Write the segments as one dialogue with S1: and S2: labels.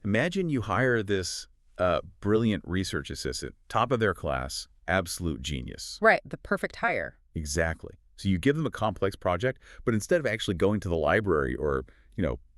S1: Imagine you hire this brilliant research assistant, top of their class, absolute genius.
S2: Right, the perfect hire.
S1: Exactly. So you give them a complex project, but instead of actually going to the library or,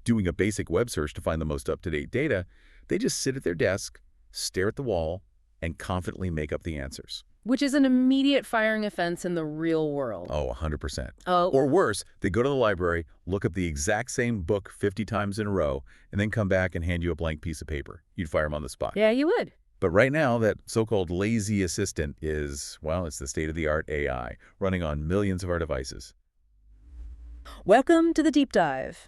S1: doing a basic web search to find the most up-to-date data, they just sit at their desk, stare at the wall, and confidently make up the answers.
S2: Which is an immediate firing offense in the real world.
S1: Oh, 100%.
S2: Oh,
S1: Or worse, they go to the library, look up the exact same book 50 times in a row, and then come back and hand you a blank piece of paper. You'd fire them on the spot.
S2: yeah, you would.
S1: But right now, that so-called lazy assistant is, well, it's the state-of-the-art AI running on millions of our devices.
S2: Welcome to the Deep Dive.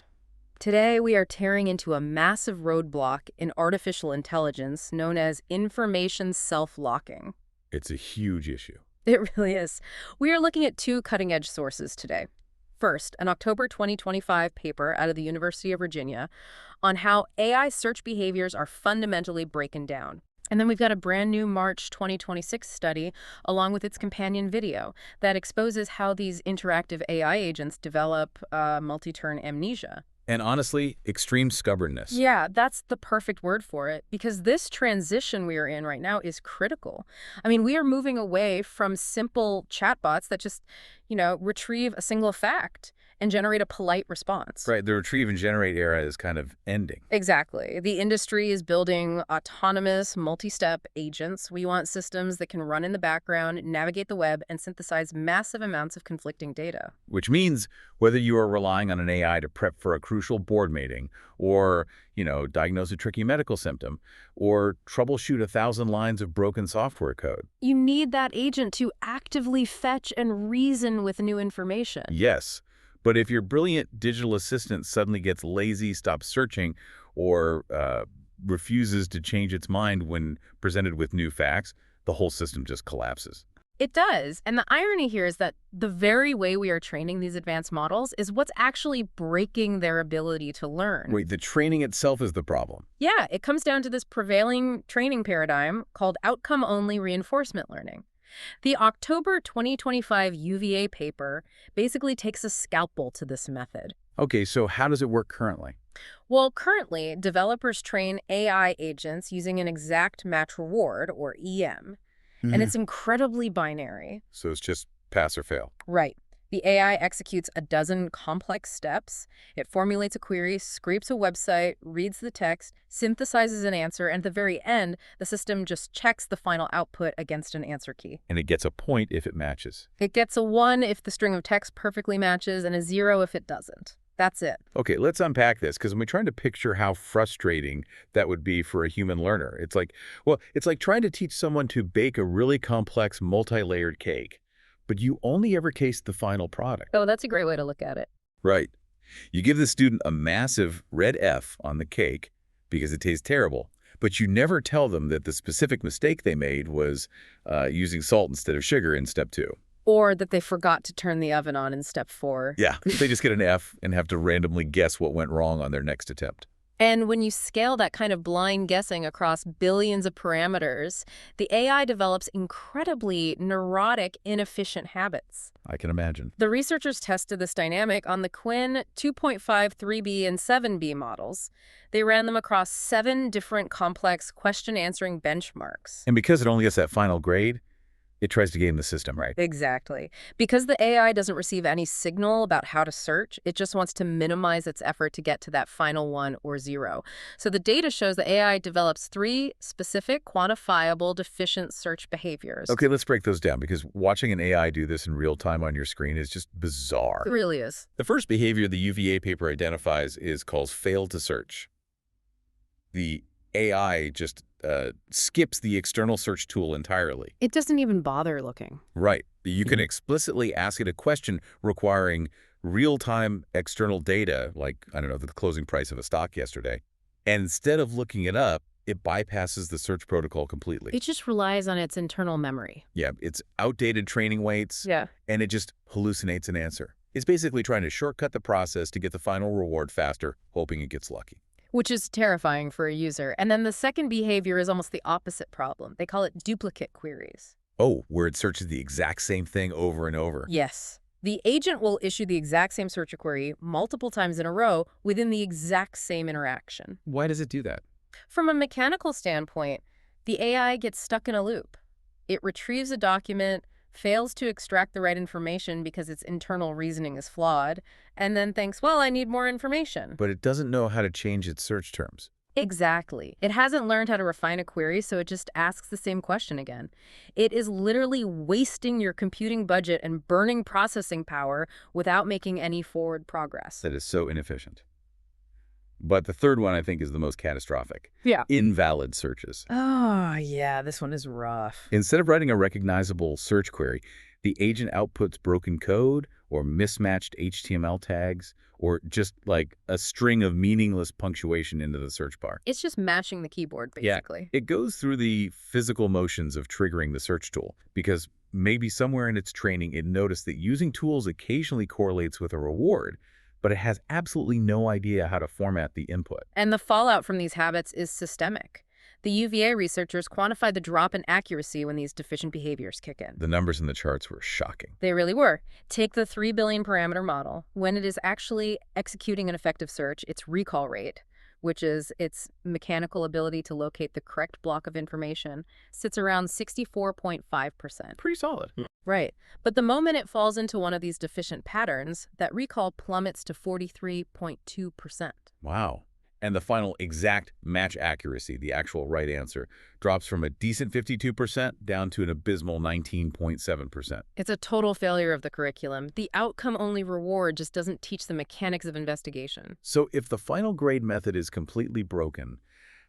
S2: Today, we are tearing into a massive roadblock in artificial intelligence known as information self-locking.
S1: It's a huge issue.
S2: It really is. We are looking at two cutting-edge sources today. First, an October 2025 paper out of the University of Virginia on how AI search behaviors are fundamentally broken down. And then we've got a brand new March 2026 study along with its companion video that exposes how these interactive AI agents develop multi-turn amnesia.
S1: And honestly, extreme stubbornness.
S2: Yeah, that's the perfect word for it, because this transition we are in right now is critical. I mean, we are moving away from simple chatbots that just, retrieve a single fact and generate a polite response.
S1: Right, the retrieve and generate era is kind of ending.
S2: Exactly. The industry is building autonomous, multi-step agents. We want systems that can run in the background, navigate the web, and synthesize massive amounts of conflicting data.
S1: Which means whether you are relying on an AI to prep for a crucial board meeting or, diagnose a tricky medical symptom or troubleshoot 1,000 lines of broken software code.
S2: You need that agent to actively fetch and reason with new information.
S1: Yes. But if your brilliant digital assistant suddenly gets lazy, stops searching, or refuses to change its mind when presented with new facts, the whole system just collapses.
S2: It does. And the irony here is that the very way we are training these advanced models is what's actually breaking their ability to learn.
S1: Wait, the training itself is the problem.
S2: Yeah, it comes down to this prevailing training paradigm called outcome-only reinforcement learning. The October 2025 UVA paper basically takes a scalpel to this method.
S1: Okay, so how does it work currently?
S2: Well, currently, developers train AI agents using an exact match reward, or EM, and it's incredibly binary.
S1: So it's just pass or fail.
S2: Right. The AI executes a dozen complex steps. It formulates a query, scrapes a website, reads the text, synthesizes an answer, and at the very end, the system just checks the final output against an answer key.
S1: And it gets a point if it matches.
S2: It gets a 1 if the string of text perfectly matches and a 0 if it doesn't. That's it.
S1: Okay, let's unpack this, because I'm trying to picture how frustrating that would be for a human learner. It's like trying to teach someone to bake a really complex, multi-layered cake, but you only ever taste the final product.
S2: Oh, that's a great way to look at it.
S1: Right. You give the student a massive red F on the cake because it tastes terrible, but you never tell them that the specific mistake they made was using salt instead of sugar in step 2.
S2: Or that they forgot to turn the oven on in step 4.
S1: Yeah, they just get an F and have to randomly guess what went wrong on their next attempt.
S2: And when you scale that kind of blind guessing across billions of parameters, the AI develops incredibly neurotic, inefficient habits.
S1: I can imagine.
S2: The researchers tested this dynamic on the Quinn 2.5, 3B, and 7B models. They ran them across 7 different complex question-answering benchmarks.
S1: And because it only gets that final grade, it tries to game the system, right?
S2: Exactly. Because the AI doesn't receive any signal about how to search, it just wants to minimize its effort to get to that final 1 or 0. So the data shows the AI develops 3 specific, quantifiable, deficient search behaviors.
S1: Okay, let's break those down, because watching an AI do this in real time on your screen is just bizarre.
S2: It really is.
S1: The first behavior the UVA paper identifies is called fail to search. The AI just skips the external search tool entirely.
S2: It doesn't even bother looking.
S1: Right. You can explicitly ask it a question requiring real-time external data, like, I don't know, the closing price of a stock yesterday. And instead of looking it up, it bypasses the search protocol completely.
S2: It just relies on its internal memory.
S1: Yeah, it's outdated training weights, and it just hallucinates an answer. It's basically trying to shortcut the process to get the final reward faster, hoping it gets lucky.
S2: Which is terrifying for a user. And then the second behavior is almost the opposite problem. They call it duplicate queries.
S1: Oh, where it searches the exact same thing over and over.
S2: Yes. The agent will issue the exact same search query multiple times in a row within the exact same interaction.
S1: Why does it do that?
S2: From a mechanical standpoint, the AI gets stuck in a loop. It retrieves a document, fails to extract the right information because its internal reasoning is flawed, and then thinks, well, I need more information.
S1: But it doesn't know how to change its search terms.
S2: Exactly. It hasn't learned how to refine a query, so it just asks the same question again. It is literally wasting your computing budget and burning processing power without making any forward progress.
S1: That is so inefficient. But the third one, I think, is the most catastrophic.
S2: Yeah.
S1: Invalid searches.
S2: Oh, yeah, this one is rough.
S1: Instead of writing a recognizable search query, the agent outputs broken code or mismatched HTML tags or just like a string of meaningless punctuation into the search bar.
S2: It's just mashing the keyboard, basically.
S1: It goes through the physical motions of triggering the search tool because maybe somewhere in its training it noticed that using tools occasionally correlates with a reward, but it has absolutely no idea how to format the input.
S2: And the fallout from these habits is systemic. The UVA researchers quantified the drop in accuracy when these deficient behaviors kick in.
S1: The numbers in the charts were shocking.
S2: They really were. Take the 3 billion parameter model. When it is actually executing an effective search, its recall rate, which is its mechanical ability to locate the correct block of information, sits around 64.5%.
S1: Pretty solid.
S2: Right. But the moment it falls into one of these deficient patterns, that recall plummets to 43.2%.
S1: Wow. And the final exact match accuracy, the actual right answer, drops from a decent 52% down to an abysmal 19.7%.
S2: It's a total failure of the curriculum. The outcome-only reward just doesn't teach the mechanics of investigation.
S1: So if the final grade method is completely broken,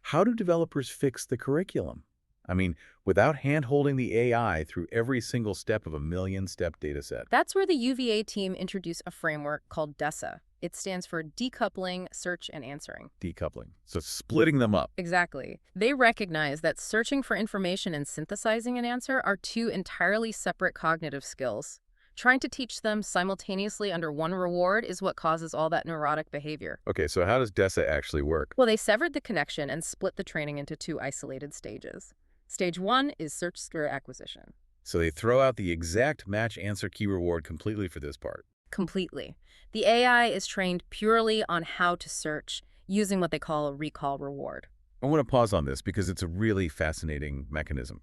S1: how do developers fix the curriculum? I mean, without hand-holding the AI through every single step of a million-step dataset.
S2: That's where the UVA team introduced a framework called DESA. It stands for decoupling, search, and answering.
S1: Decoupling. So splitting them up.
S2: Exactly. They recognize that searching for information and synthesizing an answer are two entirely separate cognitive skills. Trying to teach them simultaneously under one reward is what causes all that neurotic behavior.
S1: Okay, so how does DESA actually work?
S2: Well, they severed the connection and split the training into two isolated stages. Stage 1 is search skill acquisition.
S1: So they throw out the exact match answer key reward completely for this part.
S2: Completely. The AI is trained purely on how to search, using what they call a recall reward.
S1: I want to pause on this because it's a really fascinating mechanism.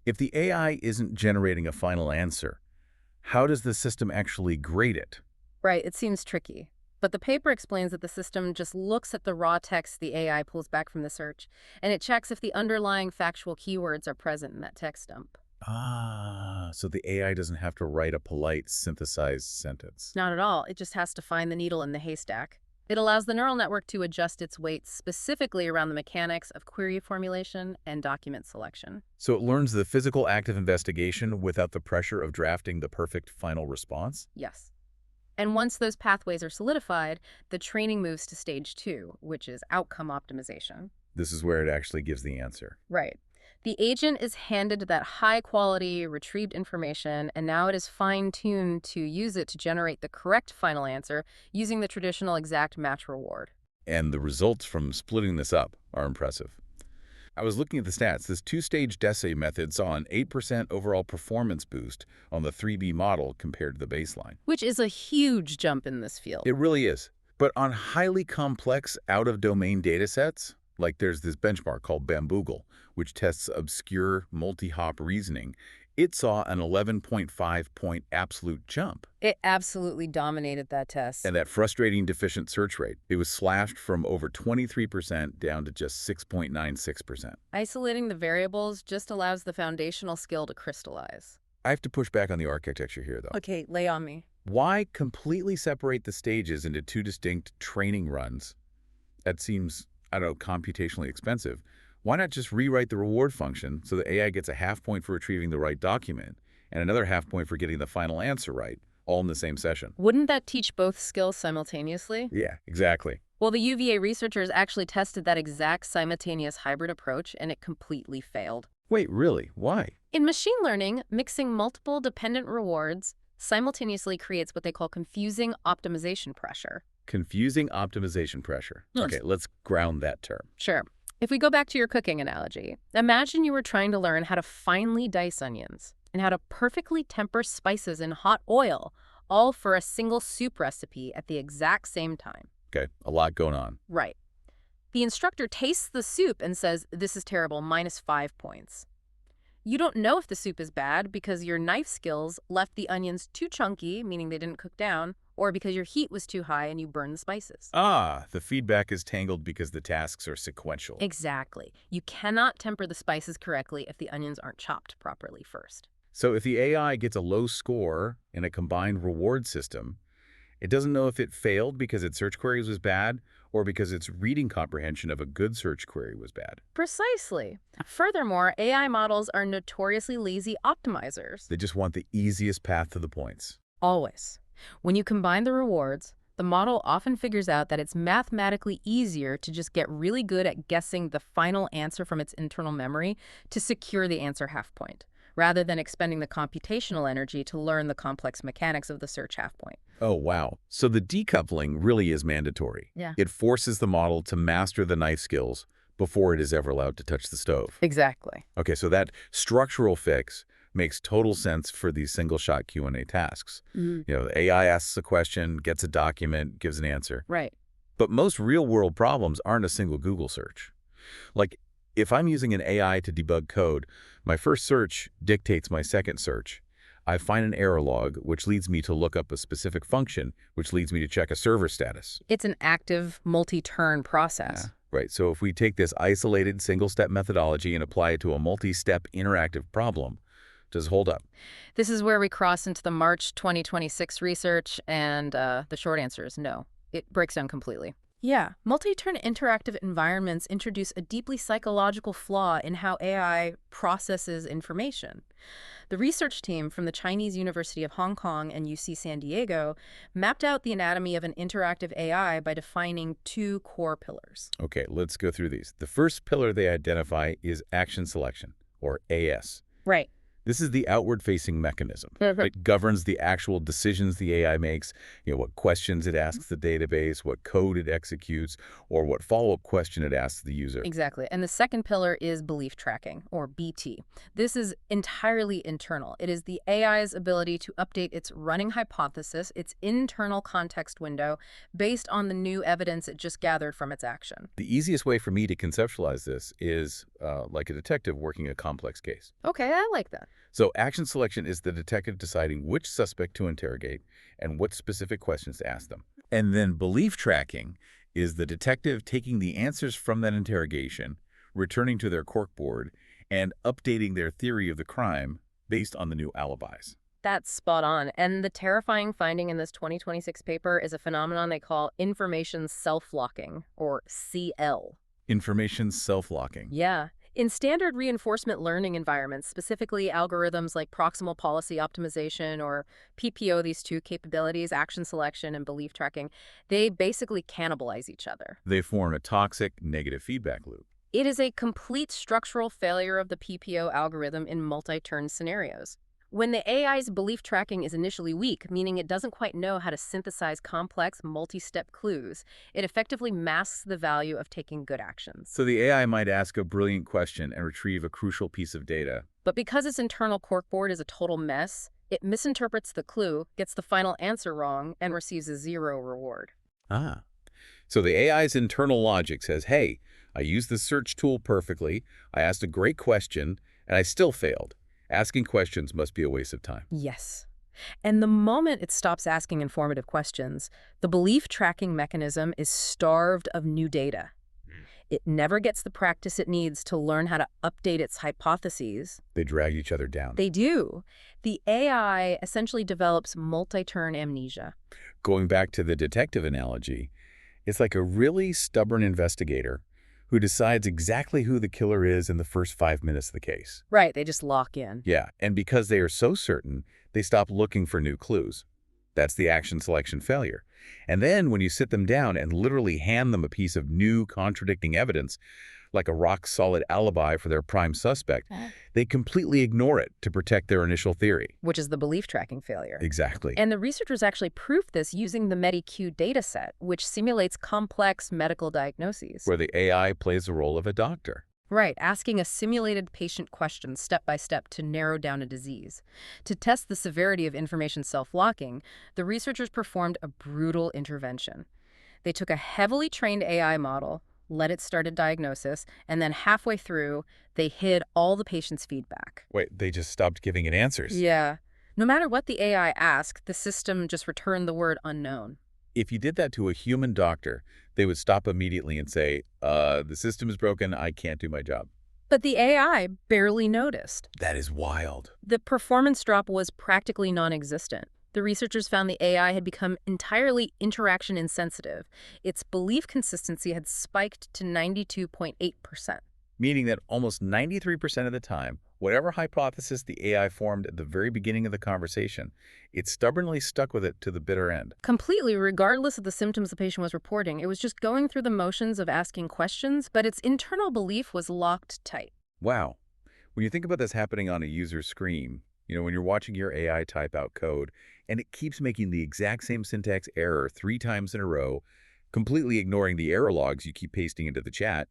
S1: If the AI isn't generating a final answer, how does the system actually grade it?
S2: Right, it seems tricky. But the paper explains that the system just looks at the raw text the AI pulls back from the search, and it checks if the underlying factual keywords are present in that text dump.
S1: So the AI doesn't have to write a polite, synthesized sentence.
S2: Not at all. It just has to find the needle in the haystack. It allows the neural network to adjust its weights specifically around the mechanics of query formulation and document selection.
S1: So it learns the physical act of investigation without the pressure of drafting the perfect final response?
S2: Yes. And once those pathways are solidified, the training moves to stage 2, which is outcome optimization.
S1: This is where it actually gives the answer.
S2: Right. The agent is handed that high-quality, retrieved information, and now it is fine-tuned to use it to generate the correct final answer using the traditional exact match reward.
S1: And the results from splitting this up are impressive. I was looking at the stats. This two-stage DESA method saw an 8% overall performance boost on the 3B model compared to the baseline.
S2: Which is a huge jump in this field.
S1: It really is. But on highly complex, out-of-domain datasets, like there's this benchmark called Bamboogle, which tests obscure multi-hop reasoning, it saw an 11.5-point absolute jump.
S2: It absolutely dominated that test.
S1: And that frustrating deficient search rate, it was slashed from over 23% down to just 6.96%.
S2: Isolating the variables just allows the foundational skill to crystallize.
S1: I have to push back on the architecture here, though.
S2: Okay, lay on me.
S1: Why completely separate the stages into two distinct training runs? That seems, I don't know, computationally expensive. Why not just rewrite the reward function so the AI gets a half point for retrieving the right document and another half point for getting the final answer right, all in the same session?
S2: Wouldn't that teach both skills simultaneously?
S1: Yeah, exactly.
S2: Well, the UVA researchers actually tested that exact simultaneous hybrid approach, and it completely failed.
S1: Wait, really? Why?
S2: In machine learning, mixing multiple dependent rewards simultaneously creates what they call confusing optimization pressure.
S1: Confusing optimization pressure.
S2: Yes.
S1: Okay, let's ground that term.
S2: Sure. If we go back to your cooking analogy, imagine you were trying to learn how to finely dice onions and how to perfectly temper spices in hot oil, all for a single soup recipe at the exact same time.
S1: Okay, a lot going on.
S2: Right. The instructor tastes the soup and says, "This is terrible, -5 points." You don't know if the soup is bad because your knife skills left the onions too chunky, meaning they didn't cook down, or because your heat was too high and you burned the spices.
S1: Ah, the feedback is tangled because the tasks are sequential.
S2: Exactly. You cannot temper the spices correctly if the onions aren't chopped properly first.
S1: So if the AI gets a low score in a combined reward system, it doesn't know if it failed because its search queries was bad or because its reading comprehension of a good search query was bad.
S2: Precisely. Furthermore, AI models are notoriously lazy optimizers.
S1: They just want the easiest path to the points.
S2: Always. When you combine the rewards, the model often figures out that it's mathematically easier to just get really good at guessing the final answer from its internal memory to secure the answer half point, rather than expending the computational energy to learn the complex mechanics of the search half point.
S1: Oh, wow. So the decoupling really is mandatory.
S2: Yeah.
S1: It forces the model to master the knife skills before it is ever allowed to touch the stove.
S2: Exactly.
S1: Okay, so that structural fix makes total sense for these single-shot Q&A tasks.
S2: Mhm.
S1: The AI asks a question, gets a document, gives an answer.
S2: Right.
S1: But most real-world problems aren't a single Google search. Like, if I'm using an AI to debug code, my first search dictates my second search. I find an error log, which leads me to look up a specific function, which leads me to check a server status.
S2: It's an active, multi-turn process.
S1: Right, so if we take this isolated single-step methodology and apply it to a multi-step interactive problem, does it hold up?
S2: This is where we cross into the March 2026 research, and the short answer is no. It breaks down completely. Yeah, multi-turn interactive environments introduce a deeply psychological flaw in how AI processes information. The research team from the Chinese University of Hong Kong and UC San Diego mapped out the anatomy of an interactive AI by defining two core pillars.
S1: Okay, let's go through these. The first pillar they identify is action selection, or AS.
S2: Right.
S1: This is the outward-facing mechanism. It governs the actual decisions the AI makes, what questions it asks the database, what code it executes, or what follow-up question it asks the user.
S2: Exactly. And the second pillar is belief tracking, or BT. This is entirely internal. It is the AI's ability to update its running hypothesis, its internal context window, based on the new evidence it just gathered from its action.
S1: The easiest way for me to conceptualize this is like a detective working a complex case.
S2: Okay, I like that.
S1: So action selection is the detective deciding which suspect to interrogate and what specific questions to ask them. And then belief tracking is the detective taking the answers from that interrogation, returning to their corkboard, and updating their theory of the crime based on the new alibis.
S2: That's spot on. And the terrifying finding in this 2026 paper is a phenomenon they call information self-locking, or CL.
S1: Information self-locking.
S2: Yeah. In standard reinforcement learning environments, specifically algorithms like proximal policy optimization or PPO, these two capabilities, action selection and belief tracking, they basically cannibalize each other.
S1: They form a toxic negative feedback loop.
S2: It is a complete structural failure of the PPO algorithm in multi-turn scenarios. When the AI's belief tracking is initially weak, meaning it doesn't quite know how to synthesize complex, multi-step clues, it effectively masks the value of taking good actions.
S1: So the AI might ask a brilliant question and retrieve a crucial piece of data.
S2: But because its internal corkboard is a total mess, it misinterprets the clue, gets the final answer wrong, and receives a 0 reward.
S1: Ah. So the AI's internal logic says, hey, I used the search tool perfectly, I asked a great question, and I still failed. Asking questions must be a waste of time.
S2: Yes. And the moment it stops asking informative questions, the belief tracking mechanism is starved of new data. It never gets the practice it needs to learn how to update its hypotheses.
S1: They drag each other down.
S2: They do. The AI essentially develops multi-turn amnesia.
S1: Going back to the detective analogy, it's like a really stubborn investigator who decides exactly who the killer is in the first 5 minutes of the case.
S2: Right, they just lock in.
S1: Yeah, and because they are so certain, they stop looking for new clues. That's the action selection failure. And then when you sit them down and literally hand them a piece of new contradicting evidence, like a rock-solid alibi for their prime suspect, they completely ignore it to protect their initial theory.
S2: Which is the belief tracking failure.
S1: Exactly.
S2: And the researchers actually proved this using the MEDIQ dataset, which simulates complex medical diagnoses.
S1: Where the AI plays the role of a doctor.
S2: Right, asking a simulated patient question step by step to narrow down a disease. To test the severity of information self-locking, the researchers performed a brutal intervention. They took a heavily trained AI model, let it start a diagnosis, and then halfway through, they hid all the patient's feedback.
S1: Wait, they just stopped giving it answers.
S2: Yeah. No matter what the AI asked, the system just returned the word unknown.
S1: If you did that to a human doctor, they would stop immediately and say, the system is broken, I can't do my job.
S2: But the AI barely noticed.
S1: That is wild.
S2: The performance drop was practically non-existent. The researchers found the AI had become entirely interaction insensitive. Its belief consistency had spiked to 92.8%.
S1: Meaning that almost 93% of the time, whatever hypothesis the AI formed at the very beginning of the conversation, it stubbornly stuck with it to the bitter end.
S2: Completely, regardless of the symptoms the patient was reporting. It was just going through the motions of asking questions, but its internal belief was locked tight.
S1: Wow. When you think about this happening on a user screen, when you're watching your AI type out code and it keeps making the exact same syntax error 3 times in a row, completely ignoring the error logs you keep pasting into the chat,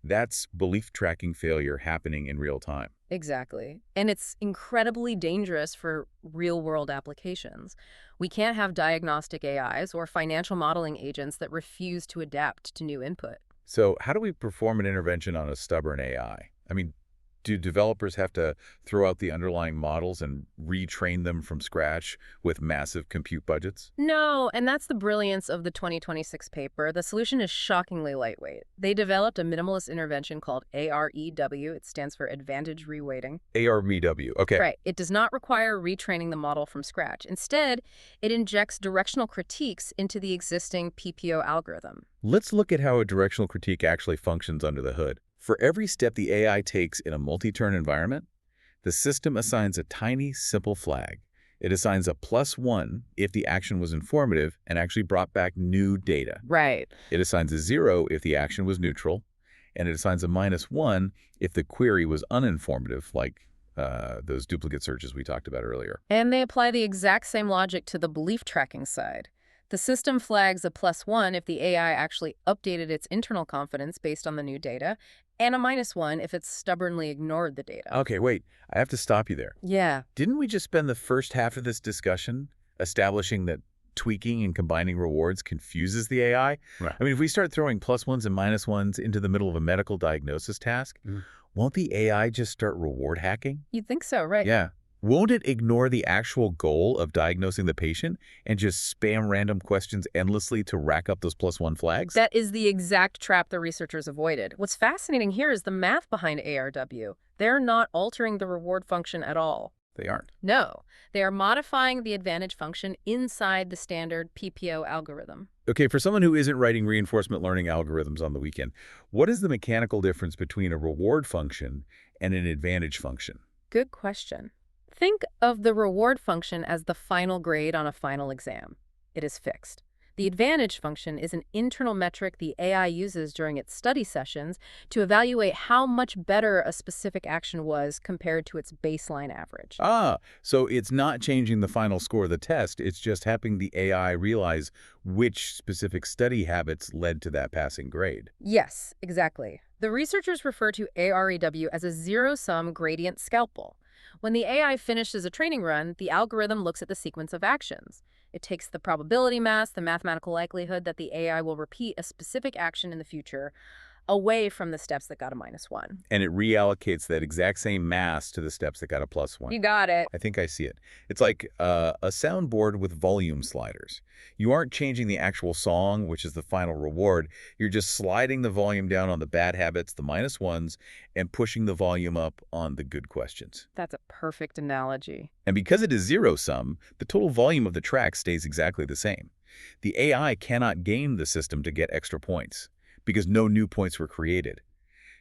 S1: that's belief tracking failure happening in real time.
S2: Exactly. And it's incredibly dangerous for real-world applications. We can't have diagnostic AIs or financial modeling agents that refuse to adapt to new input.
S1: So how do we perform an intervention on a stubborn AI? I mean, do developers have to throw out the underlying models and retrain them from scratch with massive compute budgets?
S2: No, and that's the brilliance of the 2026 paper. The solution is shockingly lightweight. They developed a minimalist intervention called AREW. It stands for Advantage Reweighting.
S1: ARMW, okay.
S2: Right. It does not require retraining the model from scratch. Instead, it injects directional critiques into the existing PPO algorithm.
S1: Let's look at how a directional critique actually functions under the hood. For every step the AI takes in a multi-turn environment, the system assigns a tiny, simple flag. It assigns a +1 if the action was informative and actually brought back new data.
S2: Right.
S1: It assigns a 0 if the action was neutral, and it assigns a -1 if the query was uninformative, like those duplicate searches we talked about earlier.
S2: And they apply the exact same logic to the belief tracking side. The system flags a +1 if the AI actually updated its internal confidence based on the new data, and a -1 if it stubbornly ignored the data.
S1: Okay, wait, I have to stop you there.
S2: Yeah.
S1: Didn't we just spend the first half of this discussion establishing that tweaking and combining rewards confuses the AI?
S3: Right.
S1: I mean, if we start throwing +1s and -1s into the middle of a medical diagnosis task, won't the AI just start reward hacking?
S2: You'd think so, right?
S1: Yeah. Won't it ignore the actual goal of diagnosing the patient and just spam random questions endlessly to rack up those +1 flags?
S2: That is the exact trap the researchers avoided. What's fascinating here is the math behind ARW. They're not altering the reward function at all.
S1: They aren't.
S2: No, they are modifying the advantage function inside the standard PPO algorithm.
S1: Okay, for someone who isn't writing reinforcement learning algorithms on the weekend, what is the mechanical difference between a reward function and an advantage function?
S2: Good question. Think of the reward function as the final grade on a final exam. It is fixed. The advantage function is an internal metric the AI uses during its study sessions to evaluate how much better a specific action was compared to its baseline average.
S1: Ah, so it's not changing the final score of the test, it's just helping the AI realize which specific study habits led to that passing grade.
S2: Yes, exactly. The researchers refer to AREW as a zero-sum gradient scalpel. When the AI finishes a training run, the algorithm looks at the sequence of actions. It takes the probability mass, the mathematical likelihood that the AI will repeat a specific action in the future, away from the steps that got a -1.
S1: And it reallocates that exact same mass to the steps that got a +1.
S2: You got it.
S1: I think I see it. It's like a soundboard with volume sliders. You aren't changing the actual song, which is the final reward. You're just sliding the volume down on the bad habits, the -1s, and pushing the volume up on the good questions.
S2: That's a perfect analogy.
S1: And because it is zero-sum, the total volume of the track stays exactly the same. The AI cannot game the system to get extra points, because no new points were created.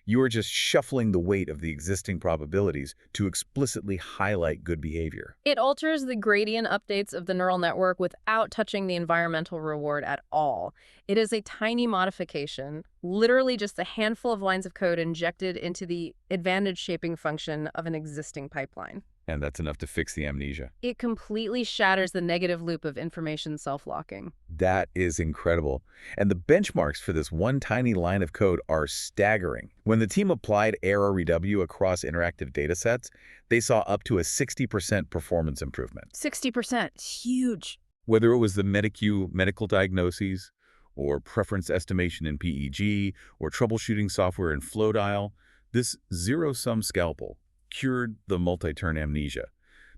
S1: You are just shuffling the weight of the existing probabilities to explicitly highlight good behavior.
S2: It alters the gradient updates of the neural network without touching the environmental reward at all. It is a tiny modification, literally just a handful of lines of code injected into the advantage shaping function of an existing pipeline.
S1: And that's enough to fix the amnesia.
S2: It completely shatters the negative loop of information self-locking.
S1: That is incredible. And the benchmarks for this one tiny line of code are staggering. When the team applied AREW across interactive datasets, they saw up to a 60% performance improvement.
S2: 60%. Huge.
S1: Whether it was the medical diagnoses or preference estimation in PEG, or troubleshooting software in FlowDial, this zero-sum scalpel cured the multi-turn amnesia.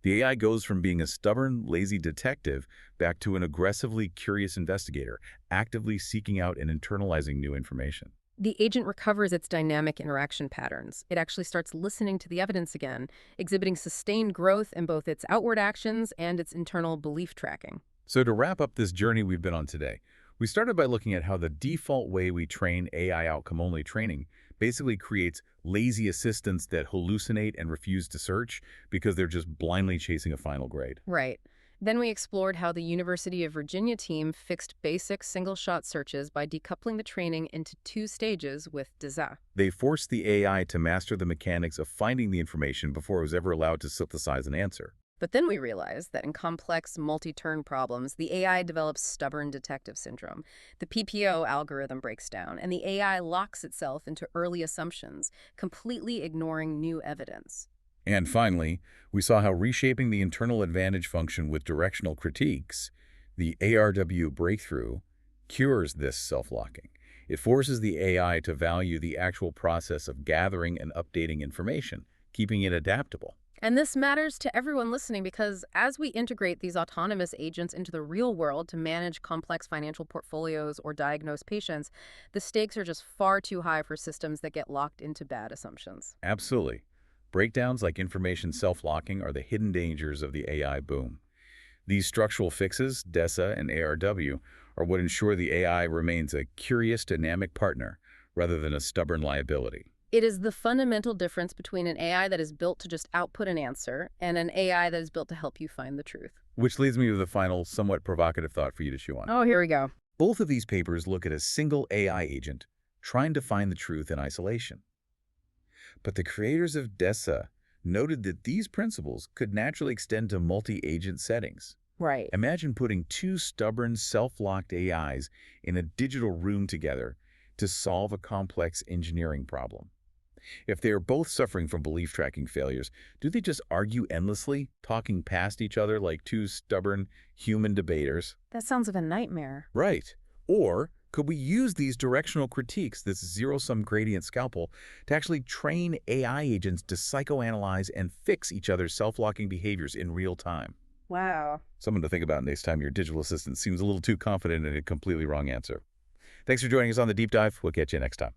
S1: The AI goes from being a stubborn, lazy detective back to an aggressively curious investigator, actively seeking out and internalizing new information.
S2: The agent recovers its dynamic interaction patterns. It actually starts listening to the evidence again, exhibiting sustained growth in both its outward actions and its internal belief tracking.
S1: So to wrap up this journey we've been on today, we started by looking at how the default way we train AI outcome-only training basically creates lazy assistants that hallucinate and refuse to search because they're just blindly chasing a final grade.
S2: Right. Then we explored how the University of Virginia team fixed basic single-shot searches by decoupling the training into two stages with DISA.
S1: They forced the AI to master the mechanics of finding the information before it was ever allowed to synthesize an answer.
S2: But then we realized that in complex multi-turn problems, the AI develops stubborn detective syndrome. The PPO algorithm breaks down, and the AI locks itself into early assumptions, completely ignoring new evidence.
S1: And finally, we saw how reshaping the internal advantage function with directional critiques, the ARW breakthrough, cures this self-locking. It forces the AI to value the actual process of gathering and updating information, keeping it adaptable.
S2: And this matters to everyone listening because as we integrate these autonomous agents into the real world to manage complex financial portfolios or diagnose patients, the stakes are just far too high for systems that get locked into bad assumptions.
S1: Absolutely. Breakdowns like information self-locking are the hidden dangers of the AI boom. These structural fixes, DESA and ARW, are what ensure the AI remains a curious, dynamic partner rather than a stubborn liability.
S2: It is the fundamental difference between an AI that is built to just output an answer and an AI that is built to help you find the truth.
S1: Which leads me to the final, somewhat provocative thought for you to chew on.
S2: Oh, here we go.
S1: Both of these papers look at a single AI agent trying to find the truth in isolation. But the creators of DESA noted that these principles could naturally extend to multi-agent settings.
S2: Right.
S1: Imagine putting two stubborn, self-locked AIs in a digital room together to solve a complex engineering problem. If they are both suffering from belief tracking failures, do they just argue endlessly, talking past each other like two stubborn human debaters?
S2: That sounds like a nightmare.
S1: Right. Or could we use these directional critiques, this zero-sum gradient scalpel, to actually train AI agents to psychoanalyze and fix each other's self-locking behaviors in real time?
S2: Wow.
S1: Something to think about next time your digital assistant seems a little too confident in a completely wrong answer. Thanks for joining us on The Deep Dive. We'll catch you next time.